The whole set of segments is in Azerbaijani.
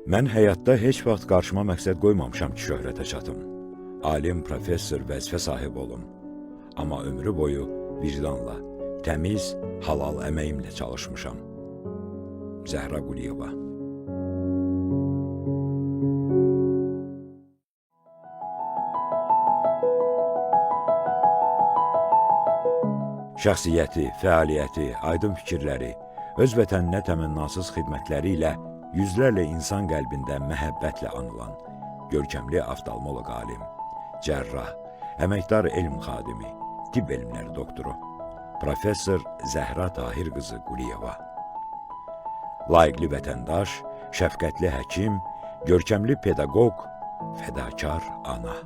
Mən həyatda heç vaxt qarşıma məqsəd qoymamışam ki, şöhrətə çatım. Alim, professor, vəzifə sahibi olum. Amma ömrü boyu vicdanla, təmiz, halal əməyimlə çalışmışam. Zəhra Quliyeva. Şəxsiyyəti, fəaliyyəti, aydın fikirləri, öz vətəninə təmənnasız xidmətləri ilə yüzlərlə insan qəlbində məhəbbətlə anılan, görkəmli oftalmoloq alim, cərrah, əməkdar elm xadimi, tibb elmləri doktoru, professor Zəhra Tahir qızı Quliyeva. Layiqli vətəndaş, şəfqətli həkim, görkəmli pedaqoq, fədakar ana.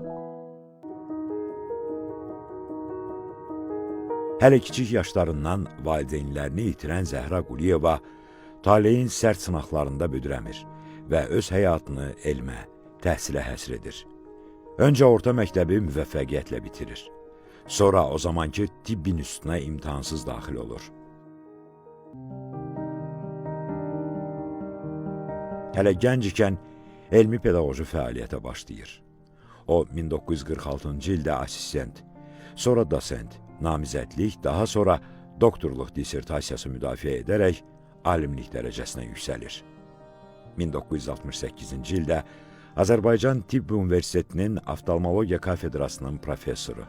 Hələ kiçik yaşlarından valideynlərini itirən Zəhra Quliyeva taleyin sərt sınaqlarında büdrəmir və öz həyatını elmə, təhsilə həsr edir. Öncə orta məktəbi müvəffəqiyyətlə bitirir. Sonra o zamanki tibbin üstünə imtahansız daxil olur. Hələ gənc ikən elmi pedaqoji fəaliyyətə başlayır. O, 1946-cı ildə assistent, sonra dosent, namizədlik, daha sonra doktorluq dissertasiyası müdafiə edərək alimlik dərəcəsinə yüksəlir. 1968-ci ildə Azərbaycan Tibb Universitetinin Oftalmologiya kafedrasının professoru,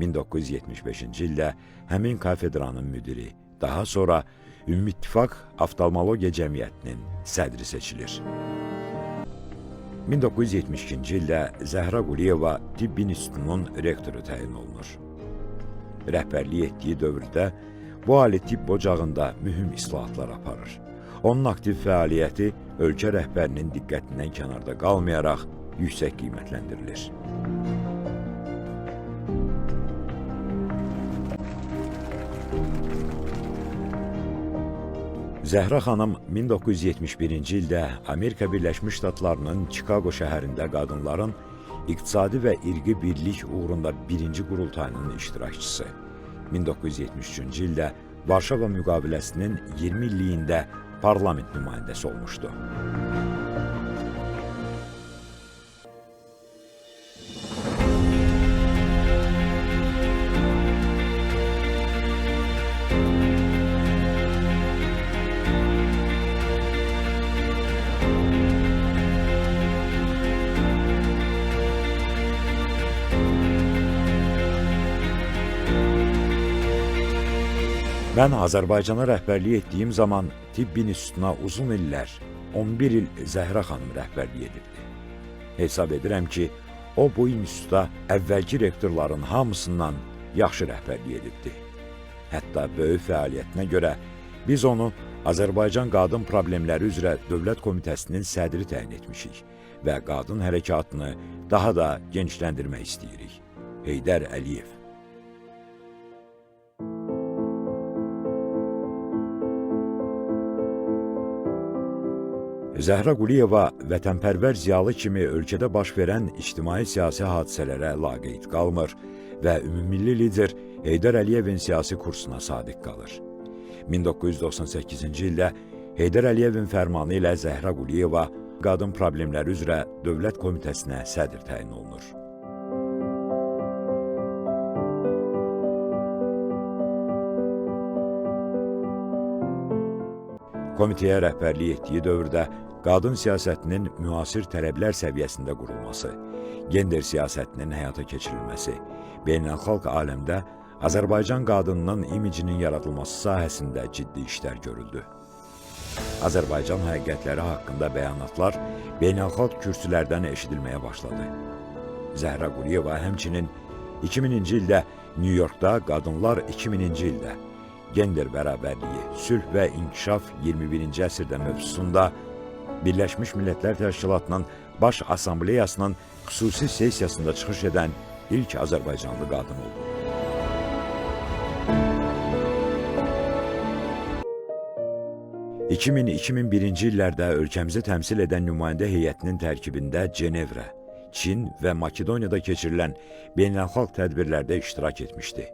1975-ci ildə həmin kafedranın müdiri, daha sonra Ümumİttifaq Oftalmologiya Cəmiyyətinin sədri seçilir. 1972-ci ildə Zəhra Quliyeva Tibbin İnstitutunun rektoru təyin olunur. Rəhbərlik etdiyi dövrdə bu ali tibb ocağında mühüm islahatlar aparır. Onun aktiv fəaliyyəti ölkə rəhbərinin diqqətindən kənarda qalmayaraq yüksək qiymətləndirilir. Zəhra xanım 1971-ci ildə Amerika Birləşmiş Ştatlarının Chicago şəhərində qadınların iqtisadi və irqi birlik uğrunda birinci qurultayının iştirakçısı. 1973-cü ildə Varşava müqaviləsinin 20 illiyində parlament nümayəndəsi olmuşdu. Mən Azərbaycana rəhbərlik etdiyim zaman Tibb İnstitutuna uzun illər, 11 il Zəhra xanım rəhbərlik edirdi. Hesab edirəm ki, o bu instituta əvvəlki rektorların hamısından yaxşı rəhbərlik edirdi. Hətta böyük fəaliyyətinə görə biz onu Azərbaycan Qadın Problemləri üzrə Dövlət Komitəsinin sədri təyin etmişik və qadın hərəkatını daha da genişləndirmək istəyirik. Heydər Əliyev. Zəhra Quliyeva vətənpərvər ziyalı kimi ölkədə baş verən ictimai-siyasi hadisələrə laqeyd qalmır və ümummilli lider Heydər Əliyevin siyasi kursuna sadiq qalır. 1998-ci ildə Heydər Əliyevin fərmanı ilə Zəhra Quliyeva Qadın Problemləri üzrə Dövlət Komitəsinə sədr təyin olunur. Komitəyə rəhbərlik etdiyi dövrdə qadın siyasətinin müasir tələblər səviyyəsində qurulması, gender siyasətinin həyata keçirilməsi, beynəlxalq aləmdə Azərbaycan qadınının imicinin yaradılması sahəsində ciddi işlər görüldü. Azərbaycan həqiqətləri haqqında bəyanatlar beynəlxalq kürsülərdən eşidilməyə başladı. Zəhra Quliyeva həmçinin 2000-ci ildə New Yorkda Qadınlar 2000-ci ildə Gender bərabərliyi, sülh və inkişaf 21-ci əsrdə mövzusunda Birləşmiş Millətlər Təşkilatının Baş Assambleyasının xüsusi sessiyasında çıxış edən ilk Azərbaycanlı qadın oldu. – 2000-2001-ci illərdə ölkəmizi təmsil edən nümayəndə heyətinin tərkibində Cenevrə, Çin və Makedoniyada keçirilən beynəlxalq tədbirlərdə iştirak etmişdi.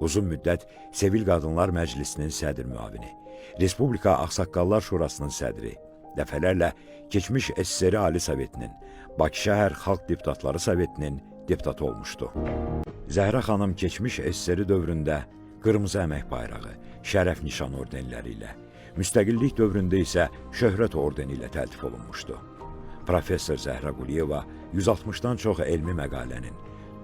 Uzun müddət Sevil Qadınlar Məclisinin sədr müavini, Respublika Ağsaqqallar Şurasının sədri, Dəfələrlə keçmiş SSR Ali Sovetinin, Bakı şəhər Xalq Deputatları Sovetinin deputatı olmuşdu. Zəhra xanım keçmiş SSR dövründə qırmızı əmək bayrağı, şərəf nişan ordenləri ilə, müstəqillik dövründə isə şöhrət ordeni ilə təltif olunmuşdu. Professor Zəhra Quliyeva 160-dan çox elmi məqalənin,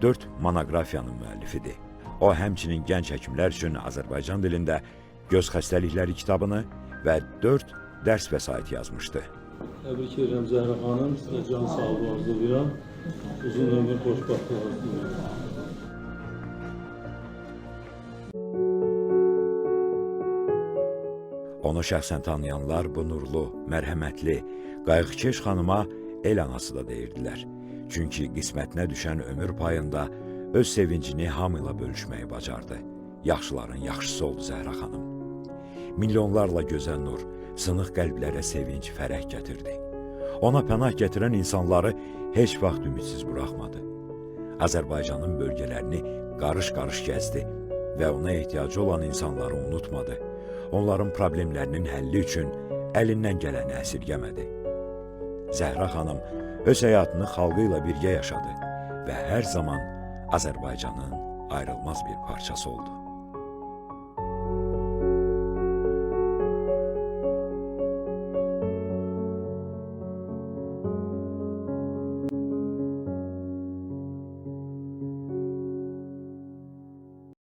4 monoqrafiyanın müəllifidir. O, həmçinin gənc həkimlər üçün Azərbaycan dilində Göz xəstəlikləri kitabını və 4 dərs vəsait yazmışdı. Təbrik edirəm Zəhra xanım, sizə can sağlığı arzulayıram. Uzun ömür, xoşbəxtlik arzulayıram. Onu şəxsən tanıyanlar bu nurlu, mərhəmətli, qayğıkeş xanıma el anası da deyirdilər. Çünki qismətinə düşən ömür payında öz sevincini hamıyla bölüşməyi bacardı. Yaxşıların yaxşısı oldu Zəhra xanım. Milyonlarla gözəl nur, sınıq qəlblərə sevinç, fərəh gətirdi. Ona pənah gətirən insanları heç vaxt ümidsiz buraxmadı. Azərbaycanın bölgələrini qarış-qarış gəzdi və ona ehtiyacı olan insanları unutmadı. Onların problemlərinin həlli üçün əlindən gələni əsirgəmədi. Zəhra xanım öz həyatını xalqı ilə birgə yaşadı və hər zaman Azərbaycanın ayrılmaz bir parçası oldu.